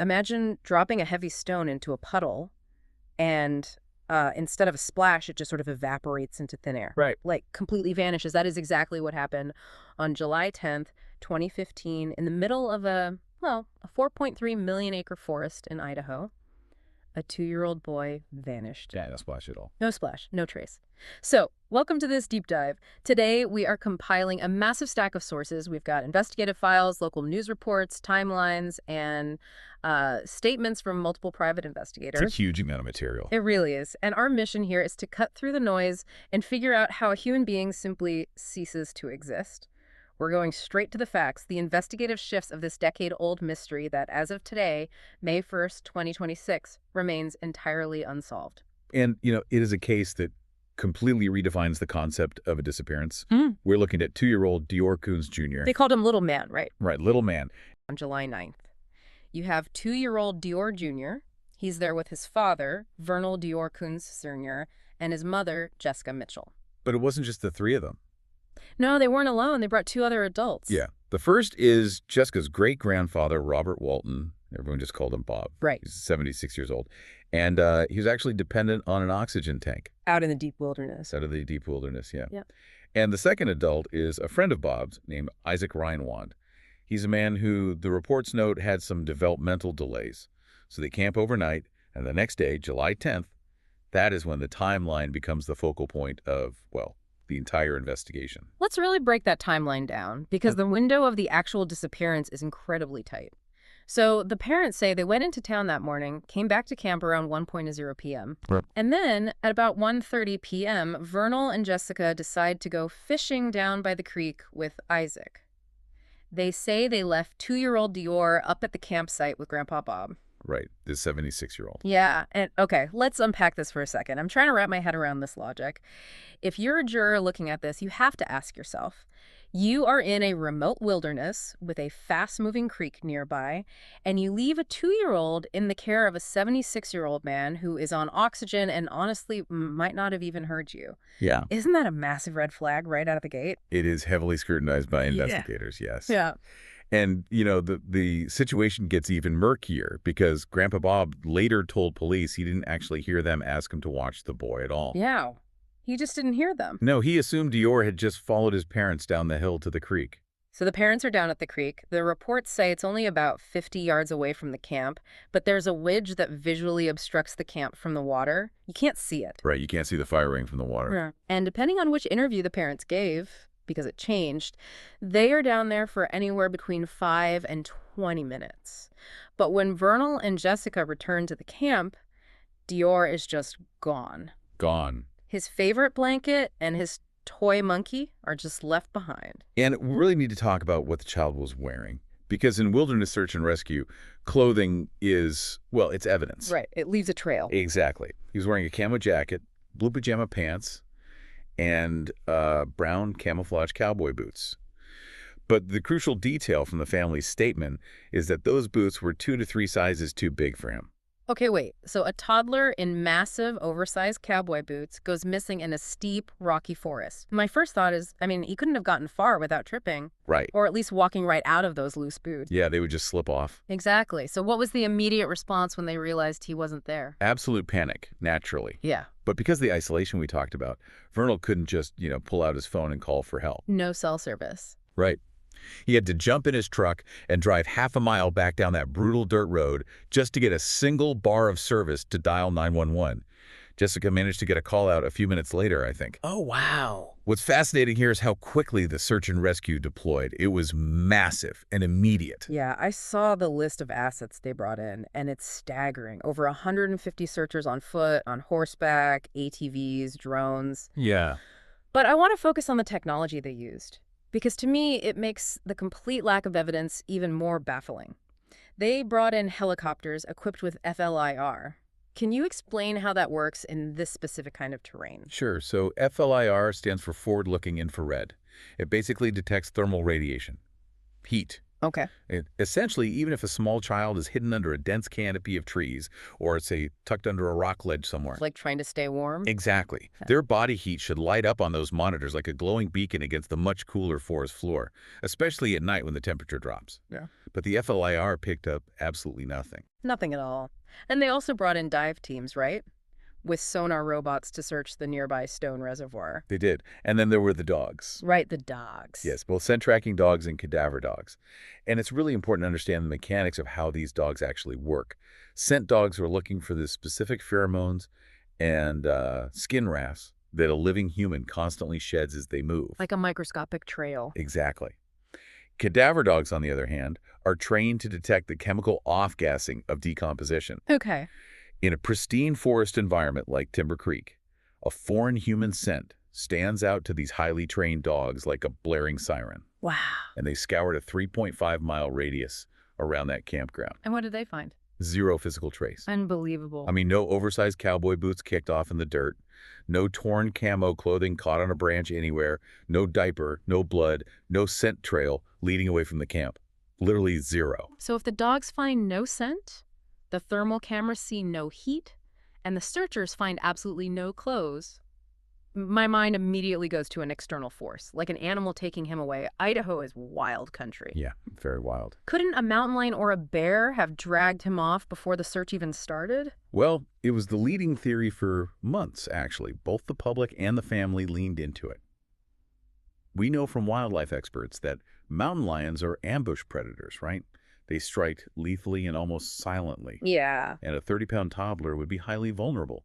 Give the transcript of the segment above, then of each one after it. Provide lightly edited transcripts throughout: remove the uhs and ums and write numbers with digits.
imagine dropping a heavy stone into a puddle and instead of a splash, it just sort of evaporates into thin air. Right. Like completely vanishes. That is exactly what happened on July 10th, 2015, in the middle of a 4.3 million acre forest in Idaho. A 2-year-old boy vanished. Yeah, no splash at all. No splash, no trace. So, welcome to this deep dive. Today, we are compiling a massive stack of sources. We've got investigative files, local news reports, timelines, and statements from multiple private investigators. It's a huge amount of material. It really is. And our mission here is to cut through the noise and figure out how a human being simply ceases to exist. We're going straight to the facts, the investigative shifts of this decade-old mystery that, as of today, May 1st, 2026, remains entirely unsolved. And, it is a case that completely redefines the concept of a disappearance. We're looking at 2-year-old DeOrr Kunz Jr. They called him Little Man, right? Right, little man. On July 9th. You have 2-year-old DeOrr Jr. He's there with his father, DeOrr Kunz Jr., and his mother, Jessica Mitchell. But it wasn't just the three of them. No, they weren't alone. They brought 2 other adults. Yeah. The first is Jessica's great-grandfather, Robert Walton. Everyone just called him Bob. Right. He's 76 years old. And he was actually dependent on an oxygen tank. Out in the deep wilderness. Out of the deep wilderness, yeah. Yeah. And the second adult is a friend of Bob's named Isaac Reinwand. He's a man who, the reports note, had some developmental delays. So they camp overnight, and the next day, July 10th, that is when the timeline becomes the focal point of, the entire investigation. Let's really break that timeline down, because the window of the actual disappearance is incredibly tight. So the parents say they went into town that morning, came back to camp around 1:00 p.m. Right. And then at about 1:30 p.m., Vernal and Jessica decide to go fishing down by the creek with Isaac. They say they left 2-year-old DeOrr up at the campsite with Grandpa Bob. Right, this 76-year-old. Yeah, and okay, let's unpack this for a second. I'm trying to wrap my head around this logic. If you're a juror looking at this, you have to ask yourself, you are in a remote wilderness with a fast-moving creek nearby, and you leave a 2-year-old in the care of a 76-year-old man who is on oxygen and honestly might not have even heard you. Yeah. Isn't that a massive red flag right out of the gate? It is heavily scrutinized by investigators, yes. Yeah. And, the situation gets even murkier because Grandpa Bob later told police he didn't actually hear them ask him to watch the boy at all. Yeah. He just didn't hear them. No, he assumed DeOrr had just followed his parents down the hill to the creek. So the parents are down at the creek. The reports say it's only about 50 yards away from the camp, but there's a wedge that visually obstructs the camp from the water. You can't see it. Right, you can't see the fire ring from the water. Yeah. And depending on which interview the parents gave, because it changed, they are down there for anywhere between 5 and 20 minutes. But when Vernal and Jessica return to the camp, DeOrr is just gone. Gone. His favorite blanket and his toy monkey are just left behind. And we really need to talk about what the child was wearing. Because in wilderness search and rescue, clothing is, it's evidence. Right. It leaves a trail. Exactly. He was wearing a camo jacket, blue pajama pants, and brown camouflage cowboy boots. But the crucial detail from the family's statement is that those boots were 2 to 3 sizes too big for him. Okay, wait. So a toddler in massive, oversized cowboy boots goes missing in a steep, rocky forest. My first thought is, he couldn't have gotten far without tripping. Right. Or at least walking right out of those loose boots. Yeah, they would just slip off. Exactly. So what was the immediate response when they realized he wasn't there? Absolute panic, naturally. Yeah. But because of the isolation we talked about, Vernal couldn't just, pull out his phone and call for help. No cell service. Right. He had to jump in his truck and drive half a mile back down that brutal dirt road just to get a single bar of service to dial 911. Jessica managed to get a call out a few minutes later, I think. Oh, wow. What's fascinating here is how quickly the search and rescue deployed. It was massive and immediate. Yeah, I saw the list of assets they brought in, and it's staggering. Over 150 searchers on foot, on horseback, ATVs, drones. Yeah. But I want to focus on the technology they used, because to me, it makes the complete lack of evidence even more baffling. They brought in helicopters equipped with FLIR. Can you explain how that works in this specific kind of terrain? Sure. So FLIR stands for forward-looking infrared. It basically detects thermal radiation, heat. Okay. Essentially, even if a small child is hidden under a dense canopy of trees or, say, tucked under a rock ledge somewhere. Like trying to stay warm? Exactly. Their body heat should light up on those monitors like a glowing beacon against the much cooler forest floor, especially at night when the temperature drops. Yeah. but the FLIR picked up absolutely nothing. Nothing at all. And they also brought in dive teams, right? With sonar robots to search the nearby stone reservoir. They did. And then there were the dogs. Right, the dogs. Yes, both scent-tracking dogs and cadaver dogs. And it's really important to understand the mechanics of how these dogs actually work. Scent dogs are looking for the specific pheromones and skin rasps that a living human constantly sheds as they move. Like a microscopic trail. Exactly. Cadaver dogs, on the other hand, are trained to detect the chemical off-gassing of decomposition. Okay. In a pristine forest environment like Timber Creek, a foreign human scent stands out to these highly trained dogs like a blaring siren. Wow. And they scoured a 3.5-mile radius around that campground. And what did they find? Zero physical trace. Unbelievable. I mean, no oversized cowboy boots kicked off in the dirt, no torn camo clothing caught on a branch anywhere, no diaper, no blood, no scent trail leading away from the camp. Literally zero. So if the dogs find no scent, the thermal cameras see no heat, and the searchers find absolutely no clothes, my mind immediately goes to an external force, like an animal taking him away. Idaho is wild country. Yeah, very wild. Couldn't a mountain lion or a bear have dragged him off before the search even started? Well, it was the leading theory for months, actually. Both the public and the family leaned into it. We know from wildlife experts that mountain lions are ambush predators, right? They strike lethally and almost silently. Yeah. And a 30-pound toddler would be highly vulnerable.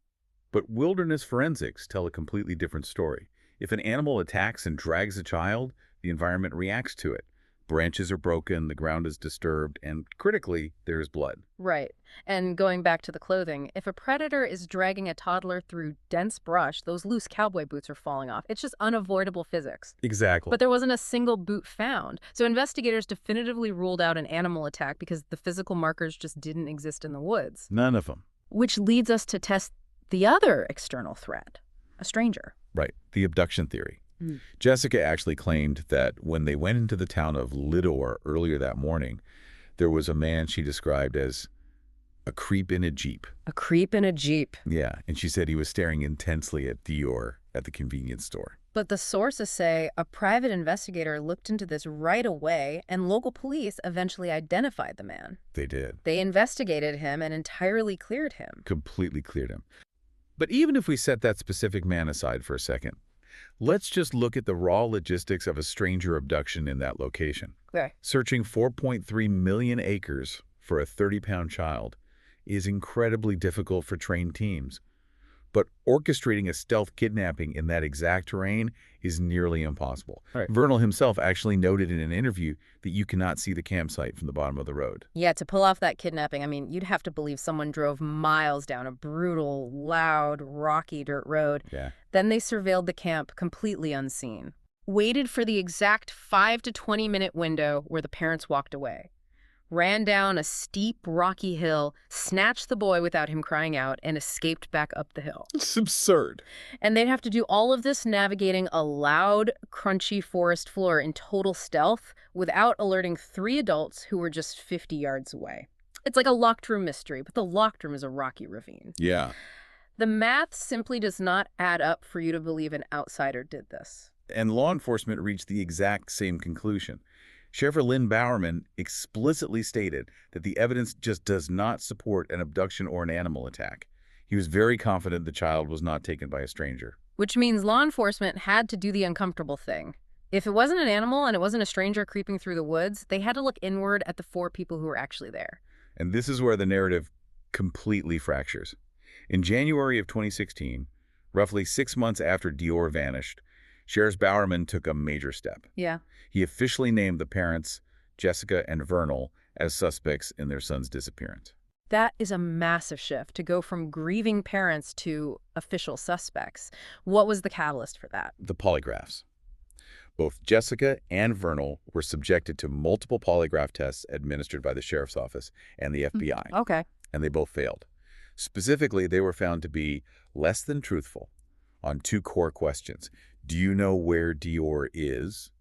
But wilderness forensics tell a completely different story. If an animal attacks and drags a child, the environment reacts to it. Branches are broken, the ground is disturbed, and critically, there is blood. Right. And going back to the clothing, if a predator is dragging a toddler through dense brush, those loose cowboy boots are falling off. It's just unavoidable physics. Exactly. But there wasn't a single boot found. So investigators definitively ruled out an animal attack because the physical markers just didn't exist in the woods. None of them. Which leads us to test the other external threat, a stranger. Right, the abduction theory. Jessica actually claimed that when they went into the town of DeOrr earlier that morning, there was a man she described as a creep in a Jeep. A creep in a Jeep. Yeah, and she said he was staring intensely at DeOrr at the convenience store. But the sources say a private investigator looked into this right away, and local police eventually identified the man. They did. They investigated him and entirely cleared him. Completely cleared him. But even if we set that specific man aside for a second, let's just look at the raw logistics of a stranger abduction in that location. Okay. Searching 4.3 million acres for a 30-pound child is incredibly difficult for trained teams. But orchestrating a stealth kidnapping in that exact terrain is nearly impossible. Right. Vernal himself actually noted in an interview that you cannot see the campsite from the bottom of the road. Yeah, to pull off that kidnapping, I mean, you'd have to believe someone drove miles down a brutal, loud, rocky dirt road. Yeah. Then they surveilled the camp completely unseen. Waited for the exact 5 to 20-minute window where the parents walked away. Ran down a steep, rocky hill, snatched the boy without him crying out, and escaped back up the hill. It's absurd. And they'd have to do all of this navigating a loud, crunchy forest floor in total stealth without alerting 3 adults who were just 50 yards away. It's like a locked room mystery, but the locked room is a rocky ravine. Yeah. The math simply does not add up for you to believe an outsider did this. And law enforcement reached the exact same conclusion. Sheriff Lynn Bowerman explicitly stated that the evidence just does not support an abduction or an animal attack. He was very confident the child was not taken by a stranger. Which means law enforcement had to do the uncomfortable thing. If it wasn't an animal and it wasn't a stranger creeping through the woods, they had to look inward at the 4 people who were actually there. And this is where the narrative completely fractures. In January of 2016, roughly 6 months after DeOrr vanished, Sheriff Bowerman took a major step. Yeah. He officially named the parents, Jessica and Vernal, as suspects in their son's disappearance. That is a massive shift, to go from grieving parents to official suspects. What was the catalyst for that? The polygraphs. Both Jessica and Vernal were subjected to multiple polygraph tests administered by the sheriff's office and the FBI. Okay. And they both failed. Specifically, they were found to be less than truthful on 2 core questions. Do you know where DeOrr is?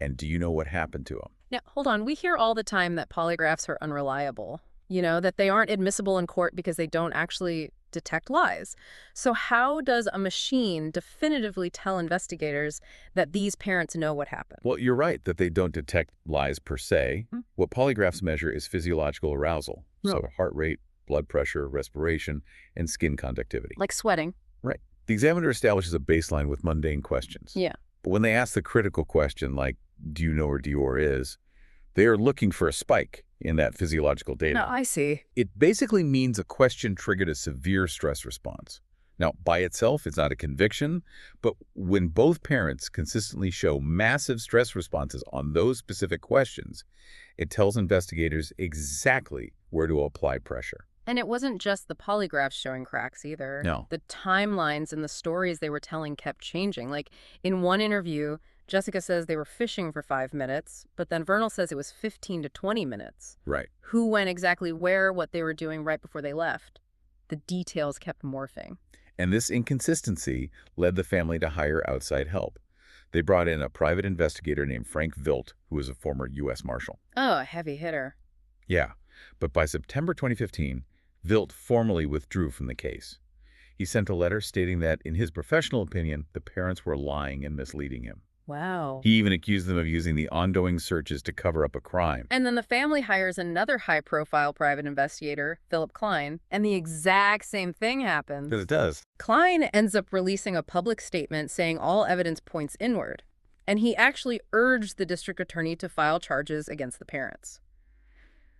And do you know what happened to him? Now, hold on. We hear all the time that polygraphs are unreliable. You know, that they aren't admissible in court because they don't actually detect lies. So how does a machine definitively tell investigators that these parents know what happened? Well, you're right that they don't detect lies per se. Hmm. What polygraphs measure is physiological arousal, so Really? heart rate, blood pressure, respiration, and skin conductivity. Like sweating? Right. The examiner establishes a baseline with mundane questions. Yeah. But when they ask the critical question, like, do you know where DeOrr is, they are looking for a spike in that physiological No, data. I see. It basically means a question triggered a severe stress response. Now, by itself, it's not a conviction, but when both parents consistently show massive stress responses on those specific questions, it tells investigators exactly where to apply pressure. And it wasn't just the polygraphs showing cracks either. No. The timelines and the stories they were telling kept changing. Like in one interview, Jessica says they were fishing for 5 minutes, but then Vernal says it was 15 to 20 minutes. Right. Who went exactly where, what they were doing right before they left. The details kept morphing. And this inconsistency led the family to hire outside help. They brought in a private investigator named Frank Vilt, who was a former U.S. Marshal. Oh, a heavy hitter. Yeah, but by September 2015, Vilt formally withdrew from the case. He sent a letter stating that, in his professional opinion, the parents were lying and misleading him. Wow. He even accused them of using the ongoing searches to cover up a crime. And then the family hires another high-profile private investigator, Philip Klein, and the exact same thing happens. Because it does. Klein ends up releasing a public statement saying all evidence points inward, and he actually urged the district attorney to file charges against the parents.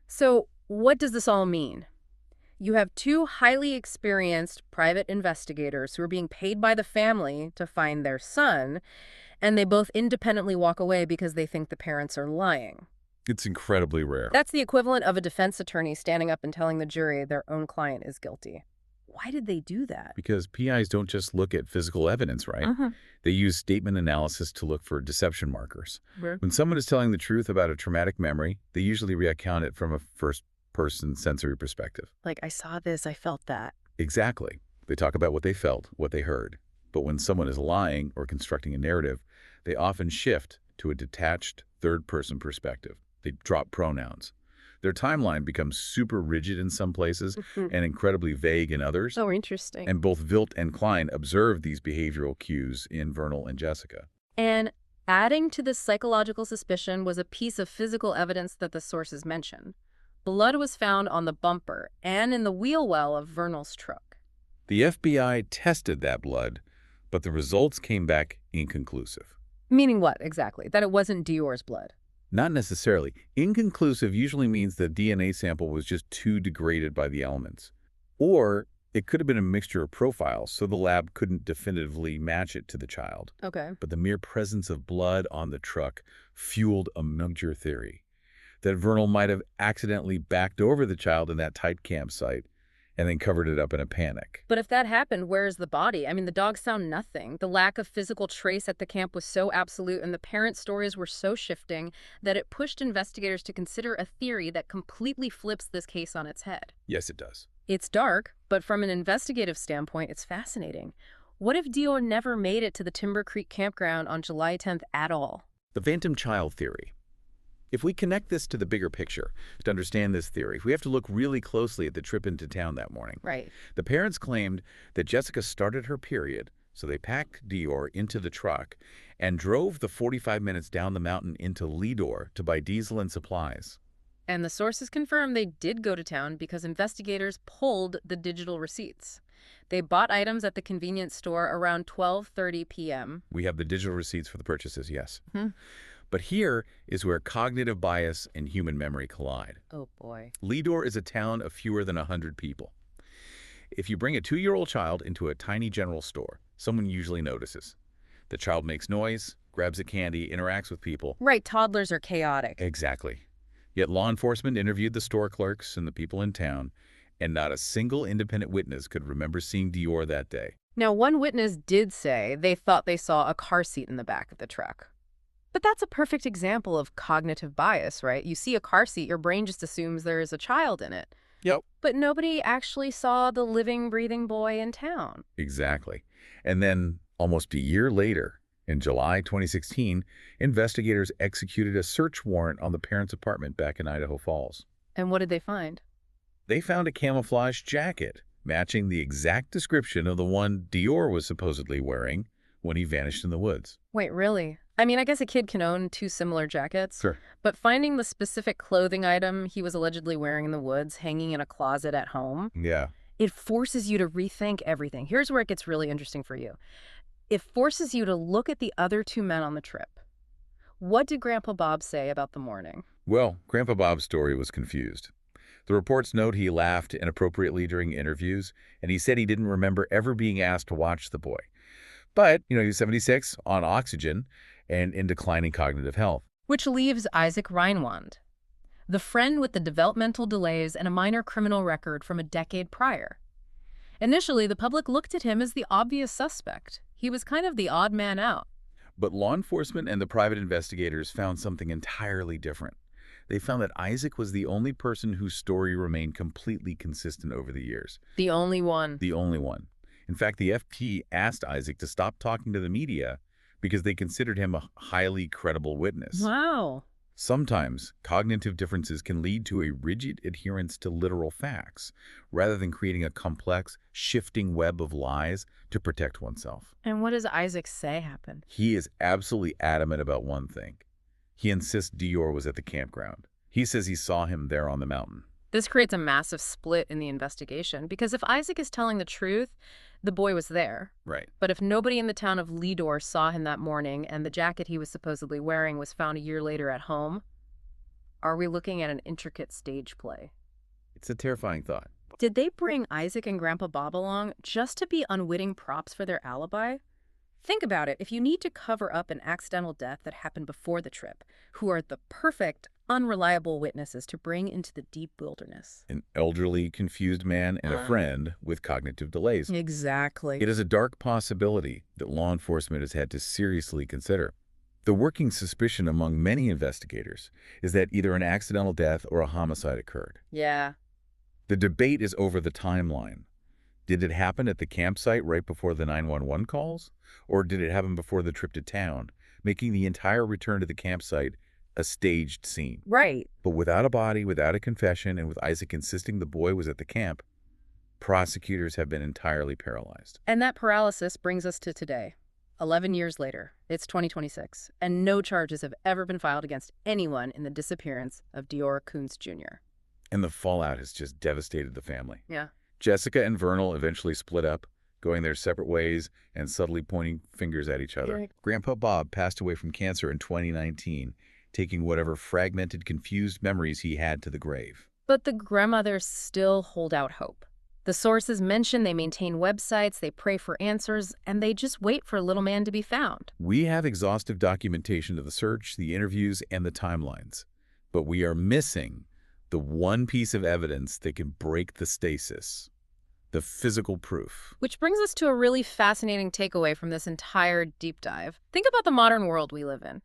So what does this all mean? You have two highly experienced private investigators who are being paid by the family to find their son, and they both independently walk away because they think the parents are lying. It's incredibly rare. That's the equivalent of a defense attorney standing up and telling the jury their own client is guilty. Why did they do that? Because PIs don't just look at physical evidence, right? They use statement analysis to look for deception markers. When someone is telling the truth about a traumatic memory, they usually recount it from a first-person sensory perspective. Like, I saw this, I felt that. Exactly. They talk about what they felt, what they heard. But when someone is lying or constructing a narrative, they often shift to a detached third-person perspective. They drop pronouns. Their timeline becomes super rigid in some places and incredibly vague in others. Oh, interesting. And both Vilt and Klein observed these behavioral cues in Vernal and Jessica. And adding to this psychological suspicion was a piece of physical evidence that the sources mentioned. Blood was found on the bumper and in the wheel well of Vernal's truck. The FBI tested that blood, but the results came back inconclusive. Meaning what, exactly? That it wasn't DeOrr's blood? Not necessarily. Inconclusive usually means the DNA sample was just too degraded by the elements. Or it could have been a mixture of profiles, so the lab couldn't definitively match it to the child. Okay. But the mere presence of blood on the truck fueled a major theory that Vernal might have accidentally backed over the child in that tight campsite and then covered it up in a panic. But if that happened, where's the body? I mean, the dogs found nothing. The lack of physical trace at the camp was so absolute, and the parents' stories were so shifting that it pushed investigators to consider a theory that completely flips this case on its head. Yes, it does. It's dark, but from an investigative standpoint, it's fascinating. What if DeOrr never made it to the Timber Creek campground on July 10th at all? The phantom child theory. If we connect this to the bigger picture, to understand this theory, we have to look really closely at the trip into town that morning. Right. The parents claimed that Jessica started her period, so they packed DeOrr into the truck and drove the 45 minutes down the mountain into Leadore to buy diesel and supplies. And the sources confirm they did go to town because investigators pulled the digital receipts. They bought items at the convenience store around 12:30 p.m. We have the digital receipts for the purchases, yes. But here is where cognitive bias and human memory collide. Oh, boy. Leadore is a town of fewer than 100 people. If you bring a 2-year-old child into a tiny general store, someone usually notices. The child makes noise, grabs a candy, interacts with people. Right, toddlers are chaotic. Exactly. Yet law enforcement interviewed the store clerks and the people in town, and not a single independent witness could remember seeing DeOrr that day. Now, one witness did say they thought they saw a car seat in the back of the truck. But that's a perfect example of cognitive bias, right? You see a car seat, your brain just assumes there is a child in it. Yep. But nobody actually saw the living, breathing boy in town. Exactly. And then, almost a year later, in July 2016, investigators executed a search warrant on the parents' apartment back in Idaho Falls. And what did they find? They found a camouflage jacket matching the exact description of the one DeOrr was supposedly wearing when he vanished in the woods. Wait, really? I mean, I guess a kid can own two similar jackets, Sure. but finding the specific clothing item he was allegedly wearing in the woods hanging in a closet at home, Yeah. it forces you to rethink everything. Here's where it gets really interesting for you. It forces you to look at the other two men on the trip. What did Grandpa Bob say about the morning? Well, Grandpa Bob's story was confused. The reports note he laughed inappropriately during interviews, and he said he didn't remember ever being asked to watch the boy. But, he was 76, on oxygen, and in declining cognitive health. Which leaves Isaac Reinwand, the friend with the developmental delays and a minor criminal record from a decade prior. Initially, the public looked at him as the obvious suspect. He was kind of the odd man out. But law enforcement and the private investigators found something entirely different. They found that Isaac was the only person whose story remained completely consistent over the years. The only one. The only one. In fact, the FP asked Isaac to stop talking to the media because they considered him a highly credible witness. Wow. Sometimes, cognitive differences can lead to a rigid adherence to literal facts, rather than creating a complex, shifting web of lies to protect oneself. And what does Isaac say happened? He is absolutely adamant about one thing. He insists DeOrr was at the campground. He says he saw him there on the mountain. This creates a massive split in the investigation, because if Isaac is telling the truth, the boy was there. Right. But if nobody in the town of Leador saw him that morning and the jacket he was supposedly wearing was found a year later at home, are we looking at an intricate stage play? It's a terrifying thought. Did they bring Isaac and Grandpa Bob along just to be unwitting props for their alibi? Think about it. If you need to cover up an accidental death that happened before the trip, who are the perfect, unreliable witnesses to bring into the deep wilderness? An elderly, confused man and a friend with cognitive delays. Exactly. It is a dark possibility that law enforcement has had to seriously consider. The working suspicion among many investigators is that either an accidental death or a homicide occurred. Yeah. The debate is over the timeline. Did it happen at the campsite right before the 911 calls? Or did it happen before the trip to town, making the entire return to the campsite a staged scene? Right. But without a body, without a confession, and with Isaac insisting the boy was at the camp, prosecutors have been entirely paralyzed. And that paralysis brings us to today. 11 years later, it's 2026, and no charges have ever been filed against anyone in the disappearance of DeOrr Kunz Jr. And the fallout has just devastated the family. Yeah. Jessica and Vernal eventually split up, going their separate ways and subtly pointing fingers at each other. Grandpa Bob passed away from cancer in 2019, taking whatever fragmented, confused memories he had to the grave. But the grandmothers still hold out hope. The sources mention they maintain websites, they pray for answers, and they just wait for little man to be found. We have exhaustive documentation of the search, the interviews, and the timelines. But we are missing the one piece of evidence that can break the stasis: the physical proof. Which brings us to a really fascinating takeaway from this entire deep dive. Think about the modern world we live in.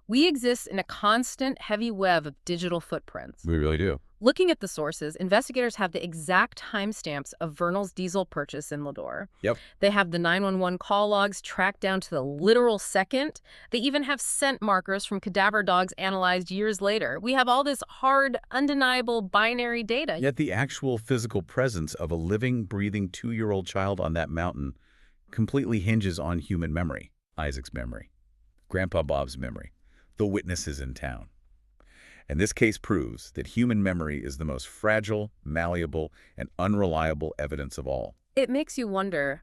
We exist in a constant, heavy web of digital footprints. We really do. Looking at the sources, investigators have the exact timestamps of Vernal's diesel purchase in Leador. Yep. They have the 911 call logs tracked down to the literal second. They even have scent markers from cadaver dogs analyzed years later. We have all this hard, undeniable binary data. Yet the actual physical presence of a living, breathing 2-year-old child on that mountain completely hinges on human memory. Isaac's memory, Grandpa Bob's memory, the witnesses in town. And this case proves that human memory is the most fragile, malleable, and unreliable evidence of all. It makes you wonder,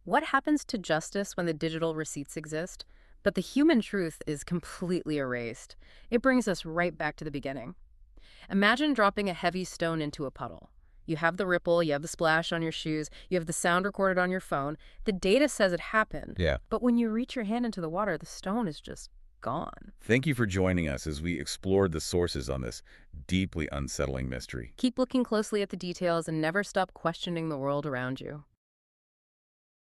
what happens to justice when the digital receipts exist, but the human truth is completely erased? It brings us right back to the beginning. Imagine dropping a heavy stone into a puddle. You have the ripple, you have the splash on your shoes, you have the sound recorded on your phone. The data says it happened. Yeah. But when you reach your hand into the water, the stone is just gone. Thank you for joining us as we explored the sources on this deeply unsettling mystery. Keep looking closely at the details and never stop questioning the world around you.